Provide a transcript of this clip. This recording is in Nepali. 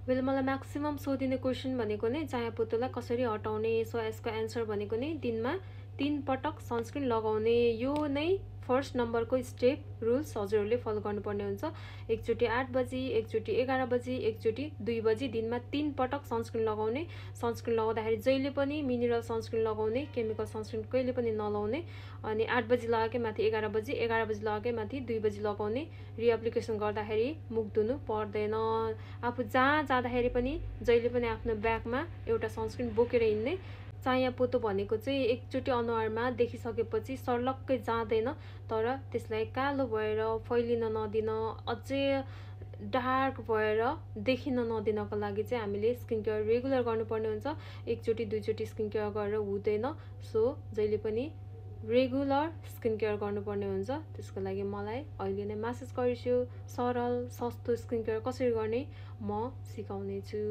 वेल मलाई म्याक्सिमम सोधिने क्वेसन भनेको नै चायापत्तुलाई कसरी हटाउने। सो यसको एन्सर भनेको नै दिनमा 3 पटक सनस्क्रिन लगाउने। यो नै फर्स्ट नम्बरको स्टेप रुल्स हजुरहरूले फलो गर्नुपर्ने हुन्छ। एकचोटि 8 बजी, एकचोटि 11 बजी, एकचोटि 2 बजी दिनमा 3 पटक सनस्क्रिन लगाउने। सनस्क्रिन लगाउँदाखेरि जहिले पनि मिनरल सनस्क्रिन लगाउने, केमिकल सनस्क्रिन कहिले पनि नलाउने। अनि 8 बजी लगाएकै माथि 11 बजी, 11 बजी लगाएकै माथि 2 बजी लगाउने। रिएप्लिकेसन गर्दाखेरि मुख धुनु पर्दैन। आफू जहाँ जाँदाखेरि पनि जहिले पनि आफ्नो ब्यागमा एउटा सनस्क्रिन बोकेर हिँड्ने। चायापोतो भनेको चाहिँ एकचोटि अनुहारमा देखिसकेपछि सर्लक्कै जाँदैन, तर त्यसलाई कालो भएर फैलिन नदिन, अझै डार्क भएर देखिन नदिनको लागि चाहिँ हामीले स्किन केयर रेगुलर गर्नुपर्ने हुन्छ। एकचोटि दुईचोटि स्किन केयर गरेर हुँदैन। सो जहिले पनि रेगुलर स्किन केयर गर्नुपर्ने हुन्छ। त्यसको लागि मलाई अहिले नै म्यासेज गरिसु सरल सस्तो स्किन केयर कसरी गर्ने म सिकाउने छु।